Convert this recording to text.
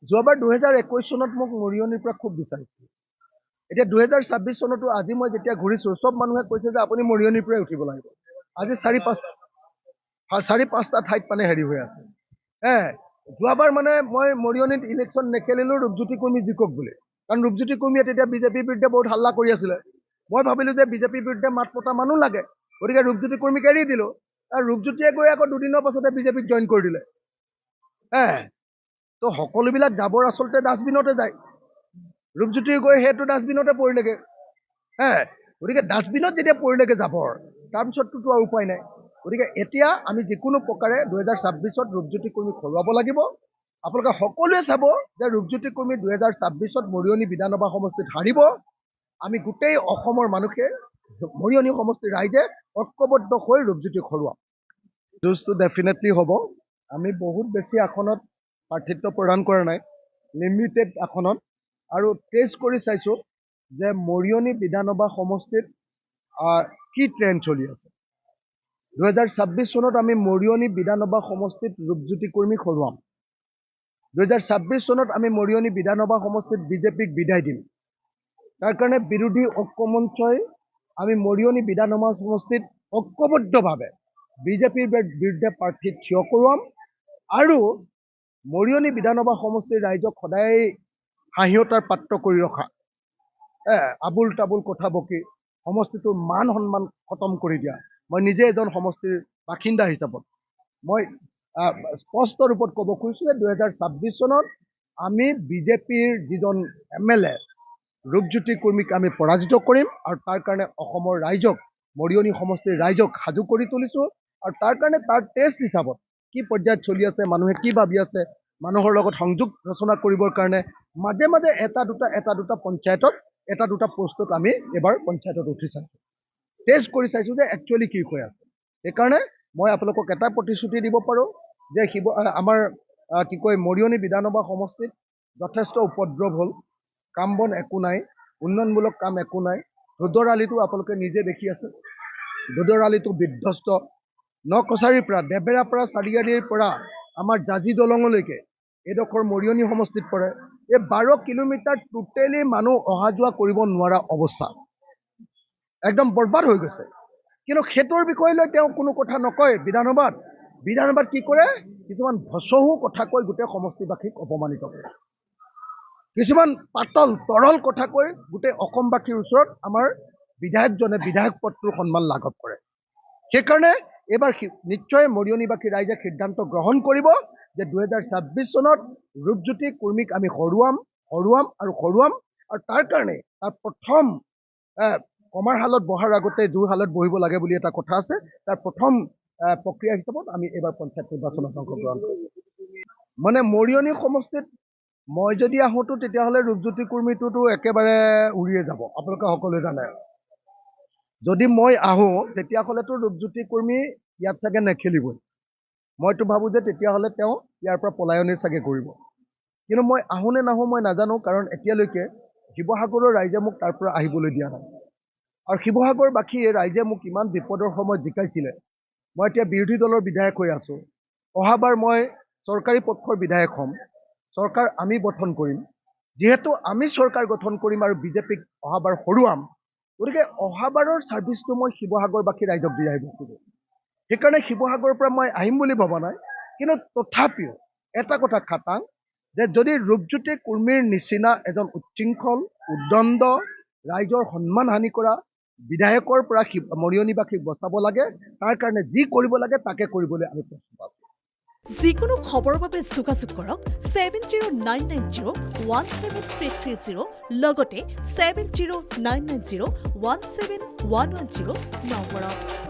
যোৱাবাৰ 2021 চনত মোক মৰিয়নিৰ পৰা খুব বিচাৰিছিল। এতিয়া 2026 চনতো আজি মই যেতিয়া ঘূৰিছোঁ চব মানুহে কৈছে যে আপুনি মৰিয়নিৰ পৰাই উঠিব লাগিব। আজি 4-5টা ঠাইত মানে হেৰি হৈ আছে। যোৱাবাৰ মানে মই মৰিয়নিত ইলেকশ্যন নেখেলিলোঁ ৰূপজ্যোতি কুৰ্মী জিকক বুলি, কাৰণ ৰূপজ্যোতি কুৰ্মীয়ে তেতিয়া বিজেপিৰ বিৰুদ্ধে বহুত হাল্লা কৰি আছিলে। মই ভাবিলোঁ যে বিজেপিৰ বিৰুদ্ধে মাত পতা মানুহ লাগে, গতিকে ৰূপজ্যোতি কুৰ্মীক এৰি দিলোঁ। আৰু ৰূপজ্যোতিয়ে গৈ আকৌ দুদিনৰ পাছতে বিজেপিত জইন কৰি দিলে। তো সকলোবিলাক জাবৰ আচলতে ডাষ্টবিনতে যায়। ৰূপজ্যোতি গৈ সেইটো ডাষ্টবিনতে পৰিলেগে। গতিকে ডাষ্টবিনত যেতিয়া পৰিলেগে জাবৰ, তাৰপিছততো আৰু উপায় নাই। গতিকে এতিয়া আমি যিকোনো প্ৰকাৰে 2026ত ৰূপজ্যোতি কুৰ্মীক হৰুৱাব লাগিব। আপোনালোকে সকলোৱে চাব যে ৰূপজ্যোতি কুৰ্মী 2026ত মৰিয়নি বিধানসভা সমষ্টিত হাৰিব। আমি গোটেই অসমৰ মানুহে মৰিয়নি সমষ্টিৰ ৰাইজে ঐক্যবদ্ধ হৈ ৰূপজ্যোতিক হৰুৱাম। যুঁজটো ডেফিনেটলি হ'ব। আমি বহুত বেছি আসনত প্ৰাৰ্থিত্ব প্ৰদান কৰা নাই, লিমিটেড আসনত। আৰু টেষ্ট কৰি চাইছোঁ যে মৰিয়নি বিধানসভা সমষ্টিত কি ট্ৰেণ্ড চলি আছে। 2026 চনত আমি মৰিয়নি বিধানসভা সমষ্টিত ৰূপজ্যোতি কুৰ্মীক হৰুৱাম। 2026 চনত আমি মৰিয়নি বিধানসভা সমষ্টিত বিজেপিক বিদায় দিম। তাৰ কাৰণে বিৰোধী ঐক্যমঞ্চই আমি মৰিয়নি বিধানসভা সমষ্টিত ঐক্যবদ্ধভাৱে বিজেপিৰ বিৰুদ্ধে প্ৰাৰ্থী থিয় কৰোৱাম। আৰু মৰিয়নি বিধানসভা সমষ্টিৰ ৰাইজক সদায় হাঁহিয়তাৰ পাত্ৰ কৰি ৰখা, আবুল তাবুল কথা বকি সমষ্টিটোৰ মান সন্মান খতম কৰি দিয়া। মই নিজে এজন সমষ্টিৰ বাসিন্দা হিচাপত মই স্পষ্ট ৰূপত ক'ব খুজিছোঁ যে 2026 চনত আমি বিজেপিৰ যিজন MLA ৰূপজ্যোতি কুৰ্মীক আমি পৰাজিত কৰিম। আৰু তাৰ কাৰণে অসমৰ ৰাইজক, মৰিয়নি সমষ্টিৰ ৰাইজক সাজু কৰি তুলিছোঁ। আৰু তাৰ কাৰণে তাৰ টেষ্ট হিচাপত কি পৰ্যায়ত চলি আছে, মানুহে কি ভাবি আছে, মানুহৰ লগত সংযোগ ৰচনা কৰিবৰ কাৰণে মাজে মাজে এটা দুটা পঞ্চায়তত এটা দুটা পোষ্টত আমি এবাৰ পঞ্চায়তত উঠি চাইছোঁ, টেষ্ট কৰি চাইছোঁ যে একচুৱেলি কি হৈ আছে। সেইকাৰণে মই আপোনালোকক এটা প্ৰতিশ্ৰুতি দিব পাৰোঁ যে আমাৰ মৰিয়নি বিধানসভা সমষ্টিত যথেষ্ট উপদ্ৰৱ হ'ল, কাম বন একো নাই, উন্নয়নমূলক কাম একো নাই। ৰোডৰ আলিটো আপোনালোকে নিজে দেখি আছে, ৰোডৰ আলিটো বিধ্বস্ত। নকছাৰীৰ পৰা, দেবেৰাৰ পৰা, চাৰিআলিৰ পৰা আমাৰ জাজি দলঙলৈকে এইডোখৰ মৰিয়নি সমষ্টিত পৰে। এই 12 কিলোমিটাৰ টোটেলি মানুহ অহা যোৱা কৰিব নোৱাৰা অৱস্থা, একদম বৰবাদ হৈ গৈছে। কিন্তু সেইটোৰ বিষয় লৈ তেওঁ কোনো কথা নকয়। বিধানসভাত কি কৰে, কিছুমান ভচহু কথা কৈ গোটেই সমষ্টিবাসীক অপমানিত কৰে, কিছুমান পাতল তৰল কথা কৈ গোটেই অসমবাসীৰ ওচৰত আমাৰ বিধায়কজনে বিধায়ক পদটোৰ সন্মান লাঘৱ কৰে। সেইকাৰণে এইবাৰ নিশ্চয় মৰিয়নিবাসী ৰাইজে সিদ্ধান্ত গ্ৰহণ কৰিব যে 2026 চনত ৰূপজ্যোতি কুৰ্মীক আমি হৰুৱাম। আৰু তাৰ কাৰণে তাৰ প্ৰথম কমাৰশালত বহাৰ আগতে জোৰশালত বহিব লাগে বুলি এটা কথা আছে। তাৰ প্ৰথম প্ৰক্ৰিয়া হিচাপত আমি এইবাৰ পঞ্চায়ত নিৰ্বাচনত অংশগ্ৰহণ কৰিম। মানে মৰিয়নি সমষ্টিত মই যদি আহোঁতো তেতিয়াহ'লে ৰূপজ্যোতি কুৰ্মীটোতো একেবাৰে উৰিয়ে যাব, আপোনালোকে সকলোৱে জানে। যদি মই আহোঁ তেতিয়াহ'লেতো ৰূপজ্যোতি কুৰ্মী ইয়াত চাগে নেখেলিবই। মইতো ভাবোঁ যে তেতিয়াহ'লে তেওঁ ইয়াৰ পৰা পলায়নেই চাগে কৰিব। কিন্তু মই আহোঁ নে নাহোঁ মই নাজানো, কাৰণ এতিয়ালৈকে শিৱসাগৰৰ ৰাইজে মোক তাৰ পৰা আহিবলৈ দিয়া নাই। আৰু শিৱসাগৰবাসীয়ে ৰাইজে মোক ইমান বিপদৰ সময়ত জিকাইছিলে। মই এতিয়া বিৰোধী দলৰ বিধায়ক হৈ আছোঁ। অহাবাৰ মই চৰকাৰী পক্ষৰ বিধায়ক হ'ম, চৰকাৰ আমি গঠন কৰিম। যিহেতু আমি চৰকাৰ গঠন কৰিম আৰু বিজেপিক অহাবাৰ হৰুৱাম, গতিকে অহাবাৰৰ ছাৰ্ভিচটো মই শিৱসাগৰবাসী ৰাইজক দি আহিব খোজোঁ। সেইকাৰণে শিৱসাগৰৰ পৰা মই আহিম বুলি ভবা নাই। কিন্তু তথাপিও এটা কথা খাটাং যে যদি ৰূপজ্যোতি কুৰ্মীৰ নিচিনা এজন উচ্ছৃংখল, উদ্দণ্ড, ৰাইজৰ সন্মান হানি কৰা বিধায়কৰ পৰা মৰিয়নিবাসীক বচাব লাগে, তাৰ কাৰণে যি কৰিব লাগে তাকে কৰিবলৈ আমি প্ৰস্তুত আছোঁ। যিকোনো খবৰৰ বাবে যোগাযোগ কৰক 7099017330 লগতে 7099017110 নম্বৰত।